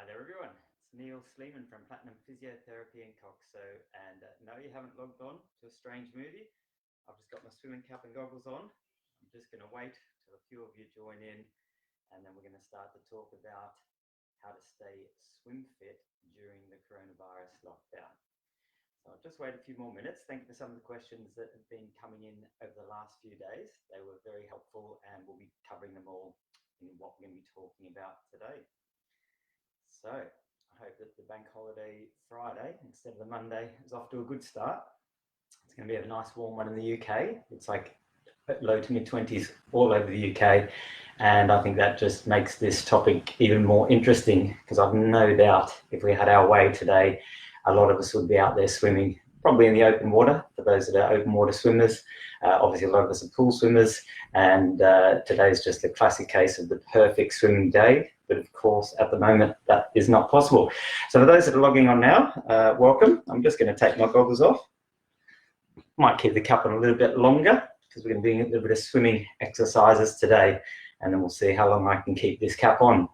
there, everyone. It's Neil Sleeman from Platinum Physiotherapy in Coxo. And no, you haven't logged on to a strange movie. I've just got my swimming cap and goggles on. I'm just going to wait till a few of you join in, and then we're going to start to talk about how to stay swim fit during the coronavirus lockdown. So I'll just wait a few more minutes. Thank you for some of the questions that have been coming in over the last few days. They were very helpful, and we'll be covering them all in what we're going to be talking about today. So I hope that the bank holiday Friday instead of the Monday is off to a good start. It's going to be a nice warm one in the UK. It's like low to mid 20s all over the UK. And I think that just makes this topic even more interesting, because I've no doubt if we had our way today, a lot of us would be out there swimming, probably in the open water, for those that are open water swimmers. Obviously, a lot of us are pool swimmers, and today's just a classic case of the perfect swimming day. But of course, at the moment, that is not possible. So for those that are logging on now, welcome. I'm just going to take my goggles off. Might keep the cap on a little bit longer, because we're going to be doing a little bit of swimming exercises today, and then we'll see how long I can keep this cap on.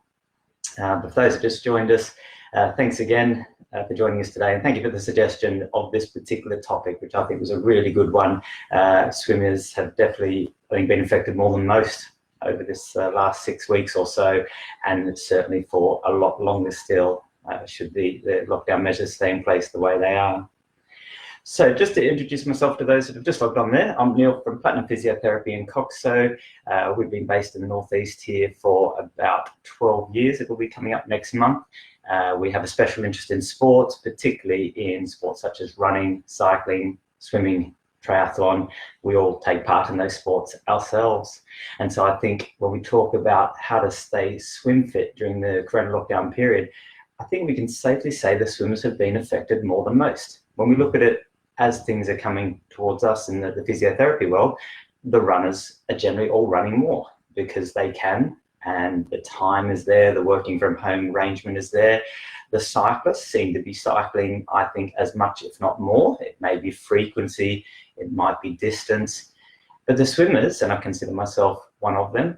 But for those that just joined us, thanks again for joining us today, and thank you for the suggestion of this particular topic, which I think was a really good one. Swimmers have definitely, I think, been affected more than most over this last 6 weeks or so, and certainly for a lot longer still, should the lockdown measures stay in place the way they are. So just to introduce myself to those that have just logged on there, I'm Neil from Platinum Physiotherapy in Coxo. We've been based in the Northeast here for about 12 years. It will be coming up next month. We have a special interest in sports, particularly in sports such as running, cycling, swimming, triathlon. We all take part in those sports ourselves. And so I think when we talk about how to stay swim fit during the corona lockdown period, I think we can safely say the swimmers have been affected more than most. When we look at it as things are coming towards us in the physiotherapy world, the runners are generally all running more because they can, and the time is there, the working from home arrangement is there. The cyclists seem to be cycling, I think, as much, if not more. It may be frequency, it might be distance. But the swimmers, and I consider myself one of them,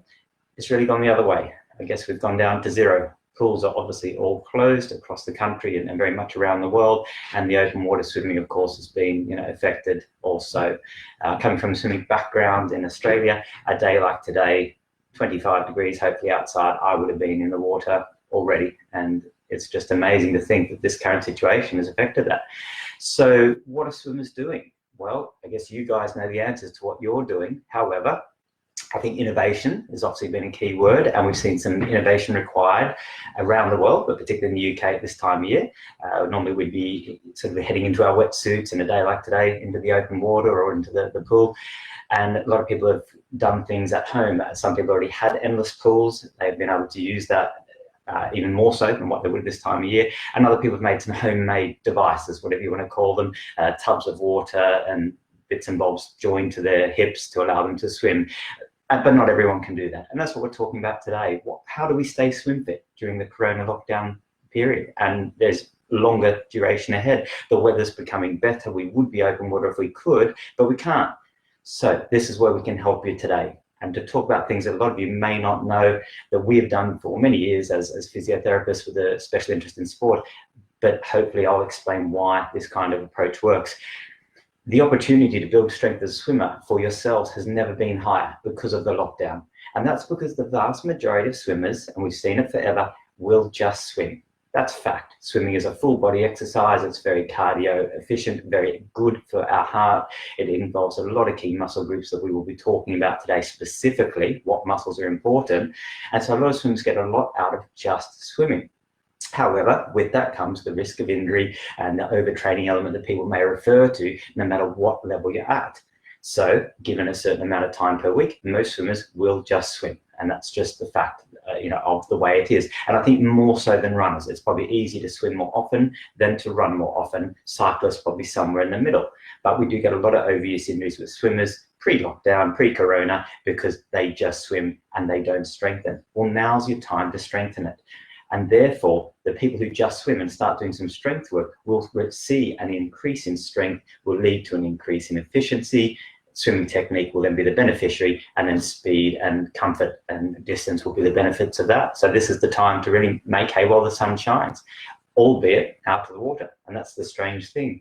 it's really gone the other way. I guess we've gone down to zero. Pools are obviously all closed across the country and very much around the world, and the open water swimming, of course, has been affected also. Coming from a swimming background in Australia, a day like today, 25 degrees, hopefully outside, I would have been in the water already, and it's just amazing to think that this current situation has affected that. So what are swimmers doing? Well, I guess you guys know the answers to what you're doing. However, I think innovation has obviously been a key word, and we've seen some innovation required around the world, but particularly in the UK at this time of year. Normally we'd be sort of heading into our wetsuits in a day like today into the open water or into the pool. And a lot of people have done things at home. Some people already had endless pools. They've been able to use that even more so than what they would this time of year. And other people have made some homemade devices, whatever you want to call them, tubs of water and bits and bobs joined to their hips to allow them to swim. But not everyone can do that. And that's what we're talking about today. How do we stay swim fit during the corona lockdown period? And there's longer duration ahead. The weather's becoming better. We would be open water if we could, but we can't. So this is where we can help you today. And to talk about things that a lot of you may not know that we have done for many years as physiotherapists with a special interest in sport, but hopefully I'll explain why this kind of approach works. The opportunity to build strength as a swimmer for yourselves has never been higher because of the lockdown. And that's because the vast majority of swimmers, and we've seen it forever, will just swim. That's fact. Swimming is a full body exercise. It's very cardio efficient, very good for our heart. It involves a lot of key muscle groups that we will be talking about today, specifically what muscles are important. And so a lot of swimmers get a lot out of just swimming. However, with that comes the risk of injury and the overtraining element that people may refer to, no matter what level you're at. So given a certain amount of time per week, most swimmers will just swim. And that's just the fact of the way it is. And I think more so than runners. It's probably easier to swim more often than to run more often. Cyclists probably somewhere in the middle. But we do get a lot of overuse injuries with swimmers pre-lockdown, pre-corona, because they just swim and they don't strengthen. Well, now's your time to strengthen it. And therefore, the people who just swim and start doing some strength work will see an increase in strength, will lead to an increase in efficiency, swimming technique will then be the beneficiary, and then speed and comfort and distance will be the benefits of that. So this is the time to really make hay while the sun shines, albeit out of the water. And that's the strange thing.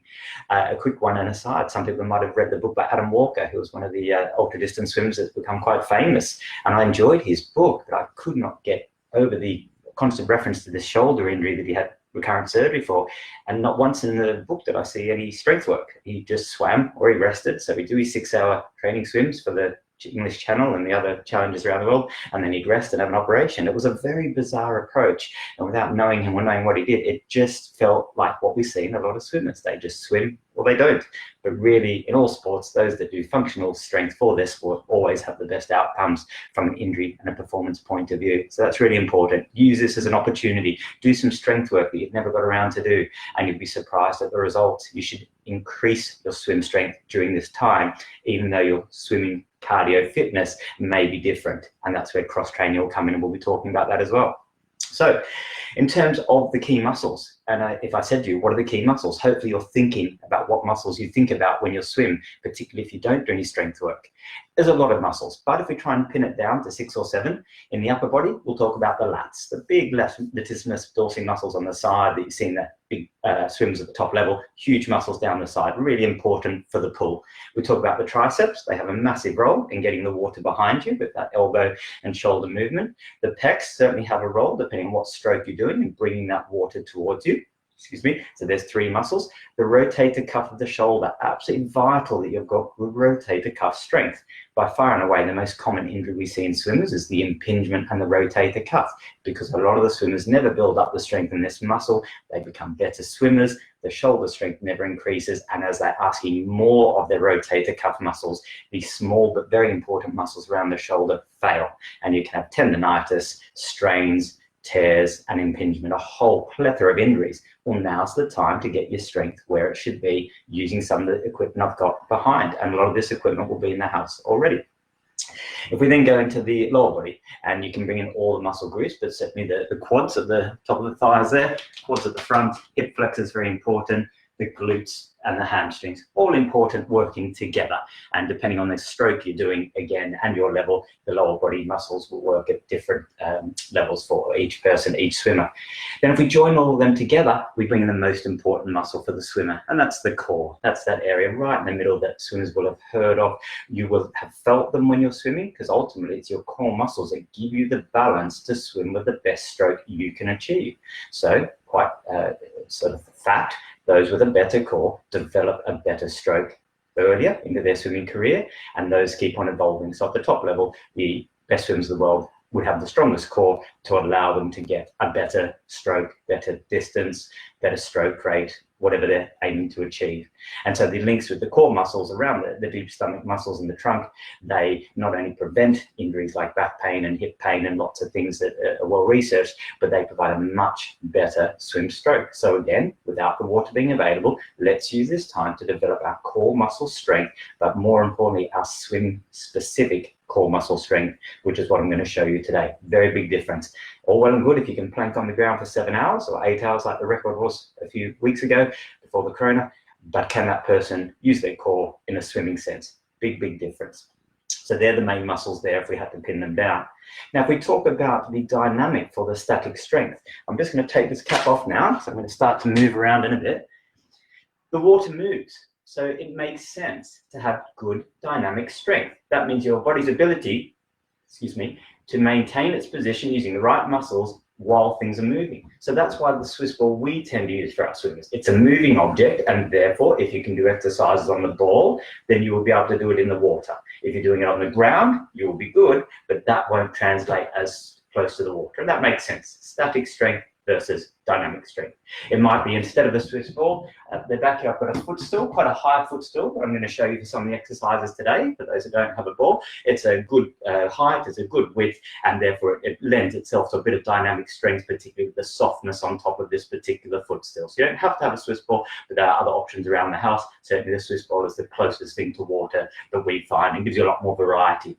A quick one and aside, some people might have read the book by Adam Walker, who was one of the ultra distance swimmers that's become quite famous. And I enjoyed his book, but I could not get over the constant reference to this shoulder injury that he had recurrent surgery for. And not once in the book did I see any strength work. He just swam or he rested. So he'd do his 6-hour training swims for the English Channel and the other challenges around the world, and then he'd rest and have an operation. It was a very bizarre approach, and without knowing him or knowing what he did, it just felt like what we see in a lot of swimmers. They just swim or they don't. But really, in all sports, those that do functional strength for their sport always have the best outcomes from an injury and a performance point of view. So that's really important. Use this as an opportunity. Do some strength work that you've never got around to do, and you'll be surprised at the results. You should increase your swim strength during this time, even though your swimming cardio fitness may be different. And that's where cross training will come in, and we'll be talking about that as well. So in terms of the key muscles, and if I said to you, what are the key muscles? Hopefully you're thinking about what muscles you think about when you swim, particularly if you don't do any strength work. There's a lot of muscles, but if we try and pin it down to 6 or 7, in the upper body, we'll talk about the lats, the big latissimus dorsi muscles on the side that you see in that big swims at the top level, huge muscles down the side, really important for the pull. We talk about the triceps. They have a massive role in getting the water behind you with that elbow and shoulder movement. The pecs certainly have a role depending on what stroke you're doing and bringing that water towards you. Excuse me. So there's 3 muscles. The rotator cuff of the shoulder, absolutely vital that you've got good rotator cuff strength. By far and away, the most common injury we see in swimmers is the impingement and the rotator cuff, because a lot of the swimmers never build up the strength in this muscle. They become better swimmers. The shoulder strength never increases. And as they're asking more of their rotator cuff muscles, these small but very important muscles around the shoulder fail. And you can have tendonitis, strains, tears and impingement, a whole plethora of injuries. Well, now's the time to get your strength where it should be using some of the equipment I've got behind, and a lot of this equipment will be in the house already. If we then go into the lower body, and you can bring in all the muscle groups, but certainly the quads at the top of the thighs there, quads at the front, hip flexors very important, the glutes and the hamstrings, all important, working together. And depending on the stroke you're doing, again, and your level, the lower body muscles will work at different levels for each person, each swimmer. Then if we join all of them together, we bring in the most important muscle for the swimmer, and that's the core. That's that area right in the middle that swimmers will have heard of. You will have felt them when you're swimming, because ultimately it's your core muscles that give you the balance to swim with the best stroke you can achieve. So quite sort of fact, those with a better core develop a better stroke earlier into their swimming career, and those keep on evolving. So at the top level, the best swimmers of the world would have the strongest core to allow them to get a better stroke, better distance, better stroke rate, whatever they're aiming to achieve. And so the links with the core muscles around the deep stomach muscles in the trunk, they not only prevent injuries like back pain and hip pain and lots of things that are well researched, but they provide a much better swim stroke. So again, without the water being available, let's use this time to develop our core muscle strength, but more importantly, our swim specific core muscle strength, which is what I'm going to show you today. Very big difference. All well and good if you can plank on the ground for 7 hours or 8 hours like the record was a few weeks ago before the corona, but can that person use their core in a swimming sense? Big, big difference. So they're the main muscles there if we had to pin them down. Now, if we talk about the dynamic for the static strength, I'm just going to take this cap off now, so I'm going to start to move around in a bit. The water moves. So it makes sense to have good dynamic strength. That means your body's ability, to maintain its position using the right muscles while things are moving. So that's why the Swiss ball we tend to use for our swimmers. It's a moving object, and therefore, if you can do exercises on the ball, then you will be able to do it in the water. If you're doing it on the ground, you will be good, but that won't translate as close to the water. And that makes sense. Static strength versus dynamic strength. It might be, instead of a Swiss ball, at the back here I've got a footstool, quite a high footstool that I'm going to show you for some of the exercises today. For those who don't have a ball, it's a good height, it's a good width, and therefore it lends itself to a bit of dynamic strength, particularly with the softness on top of this particular footstool. So you don't have to have a Swiss ball, but there are other options around the house. Certainly the Swiss ball is the closest thing to water that we find, and gives you a lot more variety.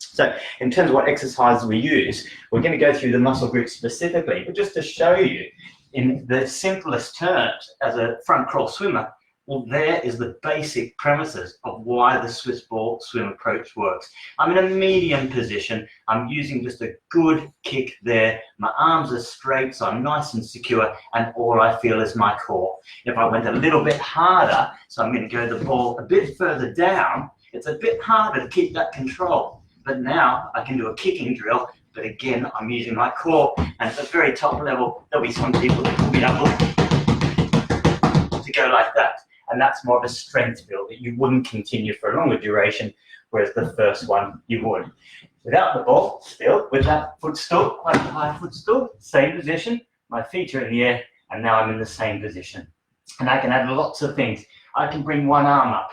So in terms of what exercises we use, we're going to go through the muscle groups specifically, but just to show you in the simplest terms, as a front crawl swimmer, Well, there is the basic premises of why the Swiss ball swim approach works. I'm in a medium position. I'm using just a good kick there. My arms are straight, so I'm nice and secure, and all I feel is my core. If I went a little bit harder, so I'm going to go the ball a bit further down, it's a bit harder to keep that control. But now I can do a kicking drill, but again, I'm using my core, and at the very top level, there'll be some people that will be able to go like that. And that's more of a strength build that you wouldn't continue for a longer duration, whereas the first one you would. Without the ball, still with that footstool, like a high footstool, same position, my feet are in the air, and now I'm in the same position. And I can add lots of things. I can bring one arm up,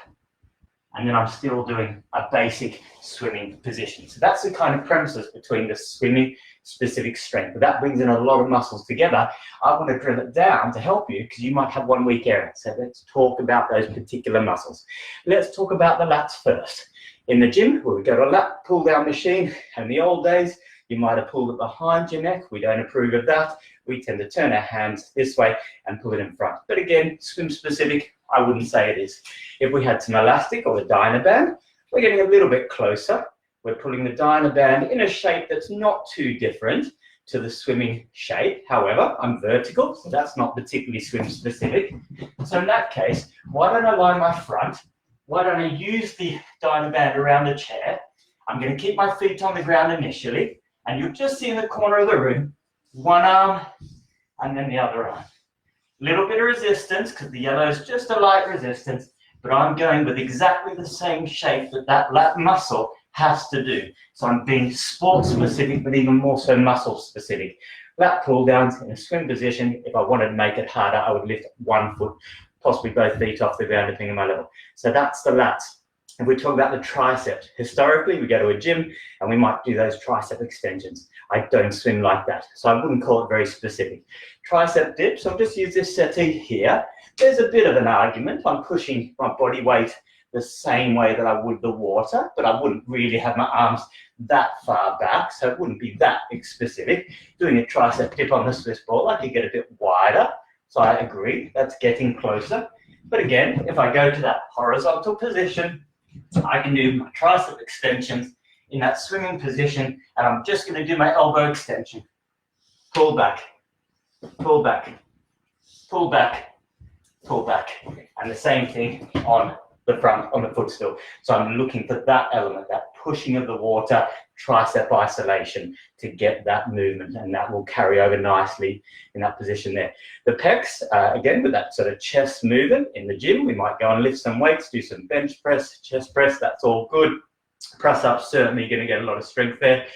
and then I'm still doing a basic swimming position. So that's the kind of premises between the swimming specific strength. But that brings in a lot of muscles together. I want to drill it down to help you because you might have one weak area. So let's talk about those particular muscles. Let's talk about the lats first. In the gym, where we go to a lat pull down machine, in the old days, you might have pulled it behind your neck. We don't approve of that. We tend to turn our hands this way and pull it in front. But again, swim specific, I wouldn't say it is. If we had some elastic or the Dynaband, we're getting a little bit closer. We're pulling the Dynaband in a shape that's not too different to the swimming shape. However, I'm vertical, so that's not particularly swim specific. So in that case, why don't I line my front? Why don't I use the Dynaband around the chair? I'm going to keep my feet on the ground initially, and you'll just see in the corner of the room, one arm and then the other arm. Little bit of resistance because the yellow is just a light resistance, but I'm going with exactly the same shape that that lat muscle has to do. So I'm being sport specific, but even more so muscle specific. Lat pull downs in a swim position. If I wanted to make it harder, I would lift one foot, possibly both feet off the ground, depending on my level. So that's the lats. If we talk about the triceps, historically, we go to a gym and we might do those tricep extensions. I don't swim like that, so I wouldn't call it very specific. Tricep dips, I'll just use this settee here. There's a bit of an argument. I'm pushing my body weight the same way that I would the water, but I wouldn't really have my arms that far back, so it wouldn't be that specific. Doing a tricep dip on the Swiss ball, I could get a bit wider, so I agree, that's getting closer. But again, if I go to that horizontal position, I can do my tricep extensions in that swimming position, and I'm just going to do my elbow extension. Pull back, pull back, pull back, pull back, and the same thing on the front, on the footstool. So I'm looking for that element, that pushing of the water, tricep isolation to get that movement, and that will carry over nicely in that position there. The pecs, again, with that sort of chest movement in the gym, we might go and lift some weights, do some bench press, chest press, that's all good. Press up, certainly going to get a lot of strength there.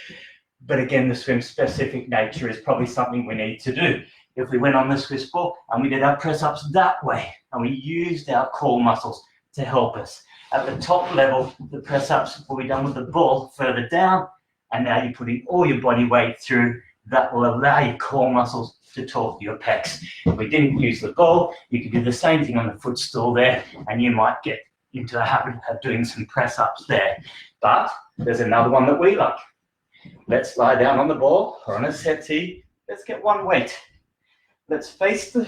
But again, the swim specific nature is probably something we need to do. If we went on the Swiss ball and we did our press ups that way, and we used our core muscles to help us. At the top level, the press ups will be done with the ball further down, and now you're putting all your body weight through. That will allow your core muscles to talk to your pecs. If we didn't use the ball, you could do the same thing on the footstool there, and you might get into the habit of doing some press ups there. But there's another one that we like. Let's lie down on the ball or on a settee. Let's get one weight. Let's face the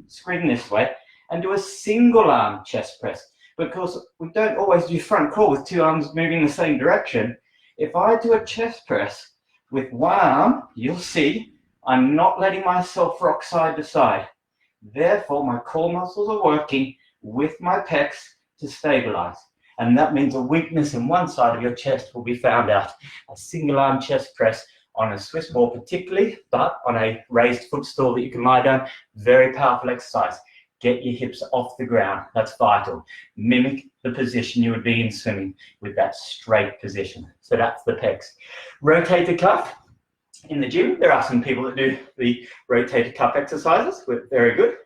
screen this way and do a single arm chest press, because we don't always do front crawl with two arms moving the same direction. If I do a chest press with one arm, you'll see I'm not letting myself rock side to side. Therefore, my core muscles are working with my pecs to stabilize. And that means a weakness in one side of your chest will be found out. A single arm chest press on a Swiss ball particularly, but on a raised footstool that you can lie down, very powerful exercise. Get your hips off the ground, that's vital. Mimic the position you would be in swimming with that straight position. So that's the pecs. Rotator cuff. In the gym, there are some people that do the rotator cuff exercises, very good.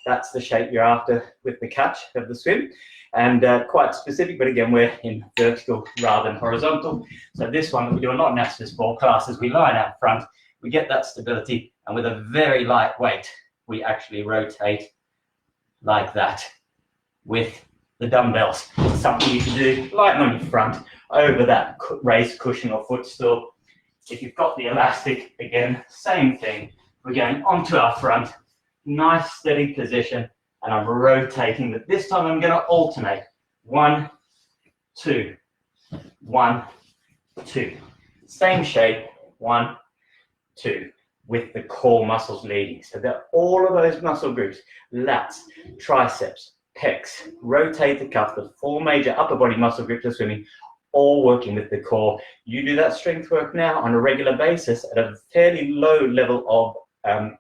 That's the shape you're after with the catch of the swim. And quite specific, but again, we're in vertical rather than horizontal. So this one that we do a lot in our Swiss ball classes, we lie out front, we get that stability, and with a very light weight, we actually rotate like that with the dumbbells. Something you can do, lying on your front, over that raised cushion or footstool. If you've got the elastic, again, same thing. We're going onto our front, nice steady position, and I'm rotating, but this time I'm going to alternate. 1, 2, 1, 2. Same shape, 1, 2, with the core muscles leading. So that all of those muscle groups, lats, triceps, pecs, rotate the cuff, the 4 major upper body muscle groups of swimming, all working with the core. You do that strength work now on a regular basis at a fairly low level of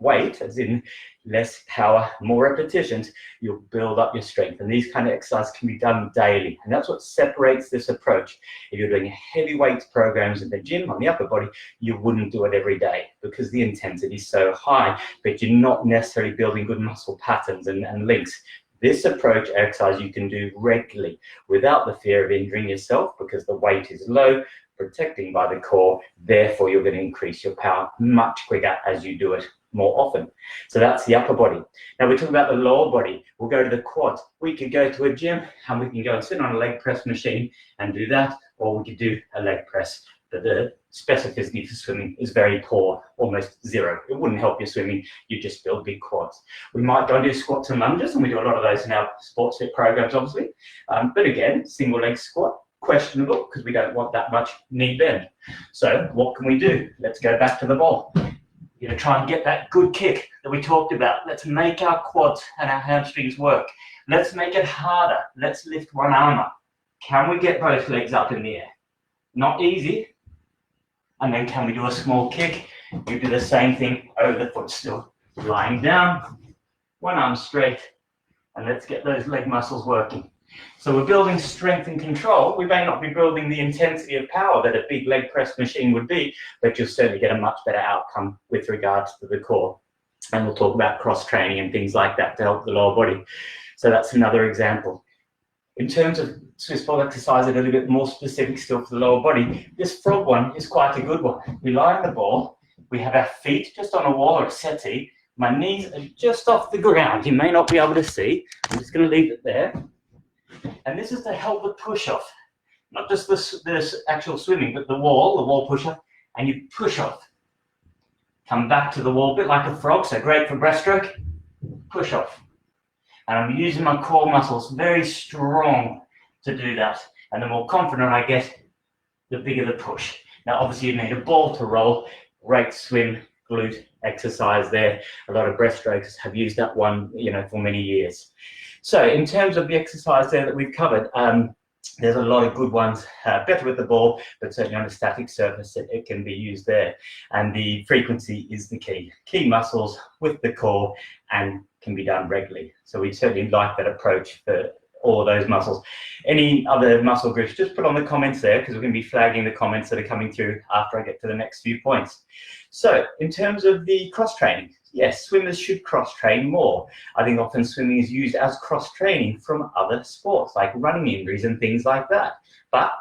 weight, as in less power, more repetitions, you'll build up your strength. And these kind of exercises can be done daily. And that's what separates this approach. If you're doing heavy weights programs in the gym on the upper body, you wouldn't do it every day because the intensity is so high, but you're not necessarily building good muscle patterns and links. This approach exercise you can do regularly without the fear of injuring yourself because the weight is low, protecting by the core. Therefore, you're going to increase your power much quicker as you do it more often. So that's the upper body. Now we're talking about the lower body. We'll go to the quads. We could go to a gym and we can go and sit on a leg press machine and do that, or we could do a leg press. But the specificity for swimming is very poor, almost zero. It wouldn't help your swimming. You just build big quads. We might go and do squats and lunges, and we do a lot of those in our sports fit programs, obviously. But again, single leg squat, questionable because we don't want that much knee bend. So what can we do? Let's go back to the ball. You're going to try and get that good kick that we talked about. Let's make our quads and our hamstrings work. Let's make it harder. Let's lift one arm up. Can we get both legs up in the air? Not easy. And then can we do a small kick? You do the same thing over the footstool. Lying down, one arm straight, and let's get those leg muscles working. So we're building strength and control. We may not be building the intensity of power that a big leg press machine would be, but you'll certainly get a much better outcome with regards to the core. And we'll talk about cross training and things like that to help the lower body. So that's another example. In terms of Swiss ball exercise, a little bit more specific still for the lower body, this frog one is quite a good one. We lie on the ball, we have our feet just on a wall or a settee. My knees are just off the ground. You may not be able to see. I'm just going to leave it there. And this is to help with push-off, not just this actual swimming, but the wall push-off, and you push off. Come back to the wall, a bit like a frog, so great for breaststroke, push off. And I'm using my core muscles very strong to do that. And the more confident I get, the bigger the push. Now, obviously, you need a ball to roll, great swim, glute exercise there. A lot of breaststrokers have used that one, for many years. So in terms of the exercise there that we've covered, there's a lot of good ones, better with the ball, but certainly on a static surface, it can be used there. And the frequency is the key. Key muscles with the core and can be done regularly. So we certainly like that approach for all of those muscles. Any other muscle groups, just put on the comments there because we're going to be flagging the comments that are coming through after I get to the next few points. So in terms of the cross training, yes, swimmers should cross-train more. I think often swimming is used as cross-training from other sports, like running injuries and things like that. But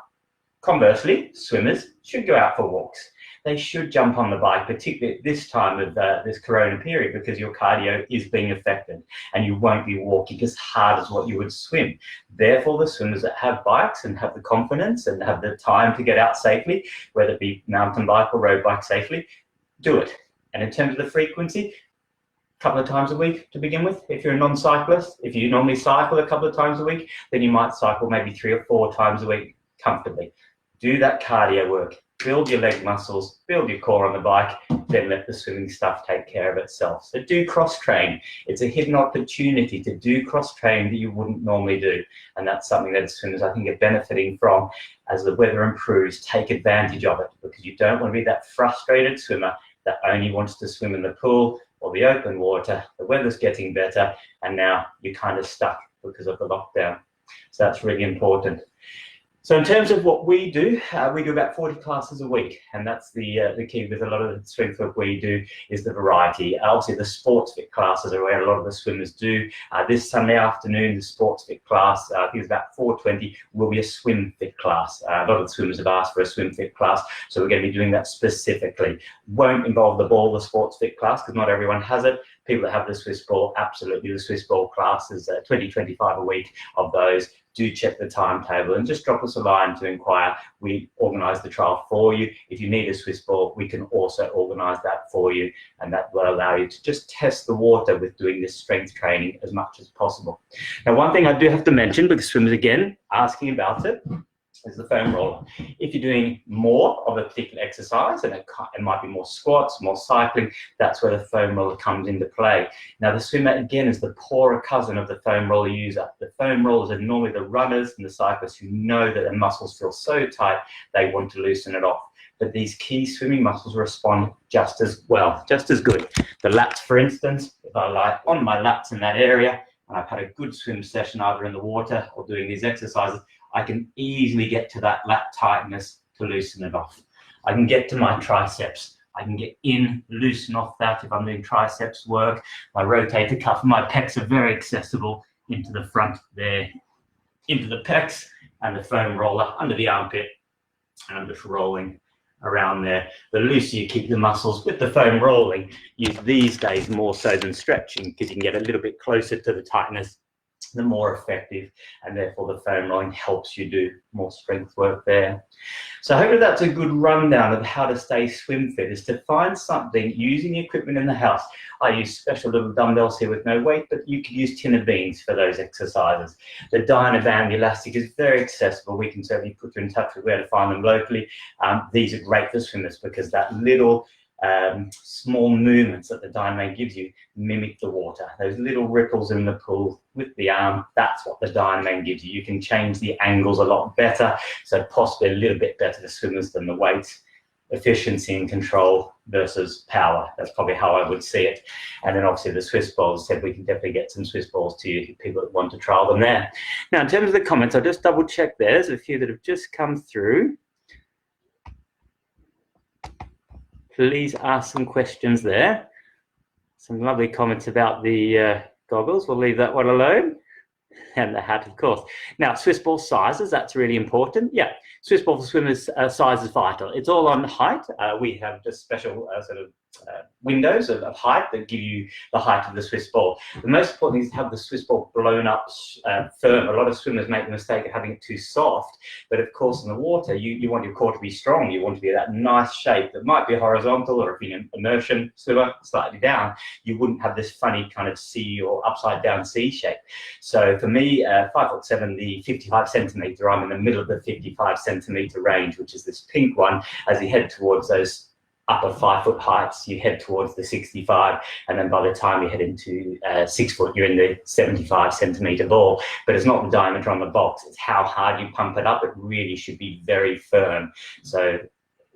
conversely, swimmers should go out for walks. They should jump on the bike, particularly at this time of this corona period, because your cardio is being affected and you won't be walking as hard as what you would swim. Therefore, the swimmers that have bikes and have the confidence and have the time to get out safely, whether it be mountain bike or road bike safely, do it. And in terms of the frequency, a couple of times a week to begin with. If you're a non-cyclist, if you normally cycle a couple of times a week, then you might cycle maybe 3 or 4 times a week comfortably. Do that cardio work. Build your leg muscles, build your core on the bike, then let the swimming stuff take care of itself. So do cross-train. It's a hidden opportunity to do cross-train that you wouldn't normally do. And that's something that swimmers, I think, are benefiting from as the weather improves. Take advantage of it because you don't want to be that frustrated swimmer that only wants to swim in the pool or the open water. The weather's getting better and now you're kind of stuck because of the lockdown. So that's really important. So in terms of what we do about 40 classes a week, and that's the key with a lot of the strength work we do is the variety. Obviously, the sports fit classes are where a lot of the swimmers do. This Sunday afternoon, the sports fit class, I think it's about 4:20, will be a swim fit class. A lot of the swimmers have asked for a swim fit class, so we're going to be doing that specifically. Won't involve the ball, the sports fit class, because not everyone has it. people that have the Swiss ball, absolutely the Swiss ball classes, 20-25 a week of those. Do check the timetable and just drop us a line to inquire. We organise the trial for you. If you need a Swiss ball, we can also organise that for you, and that will allow you to just test the water with doing this strength training as much as possible. Now, one thing I do have to mention, because swimmers again asking about it, is the foam roller. If you're doing more of a particular exercise, and it might be more squats, more cycling, that's where the foam roller comes into play. Now, the swimmer, again, is the poorer cousin of the foam roller user. The foam rollers are normally the runners and the cyclists who know that their muscles feel so tight, they want to loosen it off. But these key swimming muscles respond just as well, just as good. The lats, for instance, if I lie on my lats in that area, and I've had a good swim session either in the water or doing these exercises, I can easily get to that lat tightness to loosen it off. I can get to my triceps. I can get in, loosen off that if I'm doing triceps work. My rotator cuff and my pecs are very accessible into the front there, into the pecs, and the foam roller under the armpit. And I'm just rolling around there. The looser you keep the muscles with the foam rolling, use these days more so than stretching, because you can get a little bit closer to the tightness, the more effective, and therefore the foam rolling helps you do more strength work there. So hopefully that's a good rundown of how to stay swim fit, is to find something using equipment in the house. I use special little dumbbells here with no weight, but you could use tin of beans for those exercises. The Dynaband, the elastic, is very accessible. We can certainly put you in touch with where to find them locally. These are great for swimmers because that little small movements that the Dynaband gives you mimic the water. Those little ripples in the pool with the arm, that's what the Dynaband gives you. You can change the angles a lot better, so possibly a little bit better for swimmers than the weights. Efficiency and control versus power. That's probably how I would see it. And then obviously the Swiss balls, said we can definitely get some Swiss balls to you, people that want to trial them there. Now, in terms of the comments, I'll just double check there. There's a few that have just come through. Please ask some questions there. Some lovely comments about the goggles. We'll leave that one alone. And the hat, of course. Now, Swiss ball sizes, that's really important. Yeah, Swiss ball for swimmers size is vital. It's all on height. We have just special windows of height that give you the height of the Swiss ball. The most important thing is to have the Swiss ball blown up firm. A lot of swimmers make the mistake of having it too soft, but of course in the water you want your core to be strong. You want to be that nice shape that might be horizontal, or if you're in immersion swimmer, slightly down, you wouldn't have this funny kind of C or upside down C shape. So for me, 5'7", the 55 centimeter, I'm in the middle of the 55 centimeter range, which is this pink one. As you head towards those upper 5 foot heights, you head towards the 65, and then by the time you head into 6 foot, you're in the 75 centimeter ball. But it's not the diameter on the box, it's how hard you pump it up. It really should be very firm. So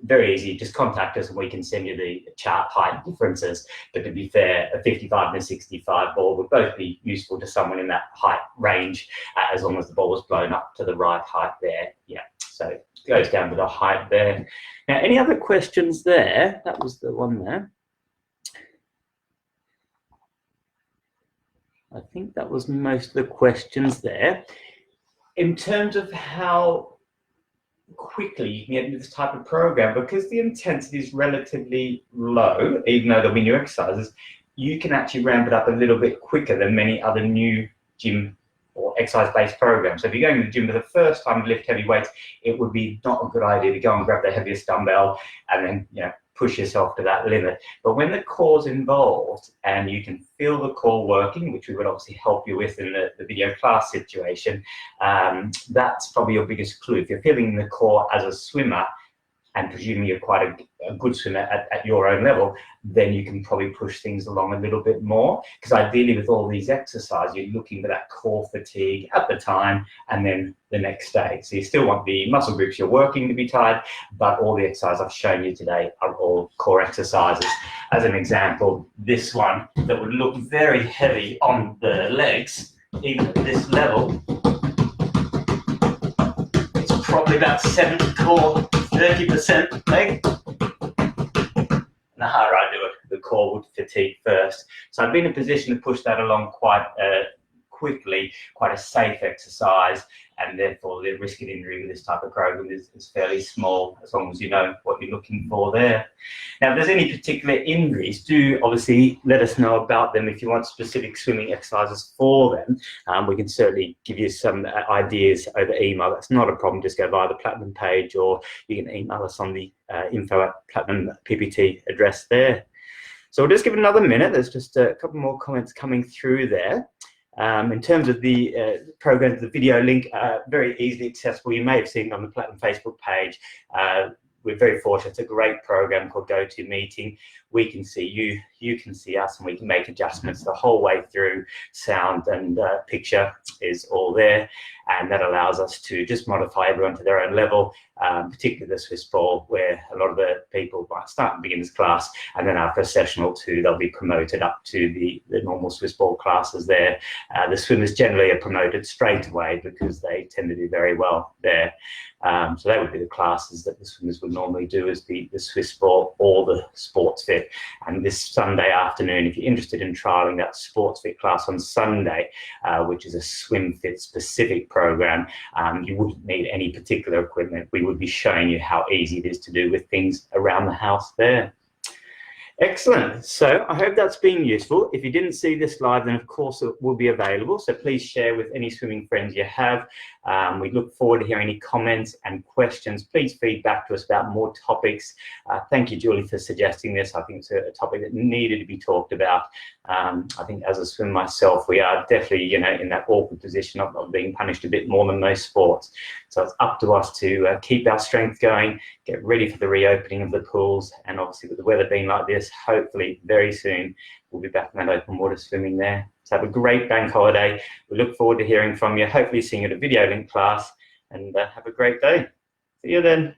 very easy, just contact us and we can send you the chart height differences. But to be fair, a 55 and a 65 ball would both be useful to someone in that height range, as long as the ball is blown up to the right height there. Yeah, so it goes down to the height there. Now, any other questions there? That was the one there. I think that was most of the questions there. In terms of how quickly you can get into this type of program, because the intensity is relatively low, even though there'll be new exercises, you can actually ramp it up a little bit quicker than many other new gym or exercise-based programs. So if you're going to the gym for the first time to lift heavy weights, it would be not a good idea to go and grab the heaviest dumbbell and then push yourself to that limit. But when the core's involved and you can feel the core working, which we would obviously help you with in the video class situation, that's probably your biggest clue. If you're feeling the core as a swimmer, and presuming you're quite a good swimmer at your own level, then you can probably push things along a little bit more. Because ideally with all these exercises, you're looking for that core fatigue at the time and then the next day. So you still want the muscle groups you're working to be tired, but all the exercises I've shown you today are all core exercises. As an example, this one that would look very heavy on the legs, even at this level, it's probably about 70 core, 30% leg. And the harder I do it, the core would fatigue first. So I've been in a position to push that along quite quickly, quite a safe exercise, and therefore the risk of injury with this type of program is fairly small, as long as you know what you're looking for there. Now, if there's any particular injuries, do obviously let us know about them. If you want specific swimming exercises for them, we can certainly give you some ideas over email. That's not a problem. Just go via the Platinum page, or you can email us on the info@Platinum PPT address there. So we'll just give it another minute. There's just a couple more comments coming through there. In terms of the programs, the video link, very easily accessible. You may have seen it on the Platinum Facebook page. We're very fortunate. It's a great program called GoToMeeting. We can see you, you can see us, and we can make adjustments the whole way through. Sound and picture is all there, and that allows us to just modify everyone to their own level, particularly the Swiss ball, where a lot of the people might start in beginners class, and then after a session or two, they'll be promoted up to the normal Swiss ball classes there. The swimmers generally are promoted straight away because they tend to do very well there. So that would be the classes that the swimmers would normally do, as the Swiss ball or the Sports Fit. And this Sunday afternoon, if you're interested in trialing that Sports Fit class on Sunday, which is a swim fit specific program, you wouldn't need any particular equipment. We would be showing you how easy it is to do with things around the house there. Excellent. So I hope that's been useful. If you didn't see this live, then of course it will be available. So please share with any swimming friends you have. We look forward to hearing any comments and questions. Please feed back to us about more topics. Thank you, Julie, for suggesting this. I think it's a topic that needed to be talked about. I think as a swimmer myself, we are definitely, in that awkward position of being punished a bit more than most sports. So it's up to us to keep our strength going, get ready for the reopening of the pools, and obviously with the weather being like this, hopefully very soon we'll be back in that open water swimming there. So have a great bank holiday. We look forward to hearing from you, hopefully seeing you at a video link class, and have a great day. See you then.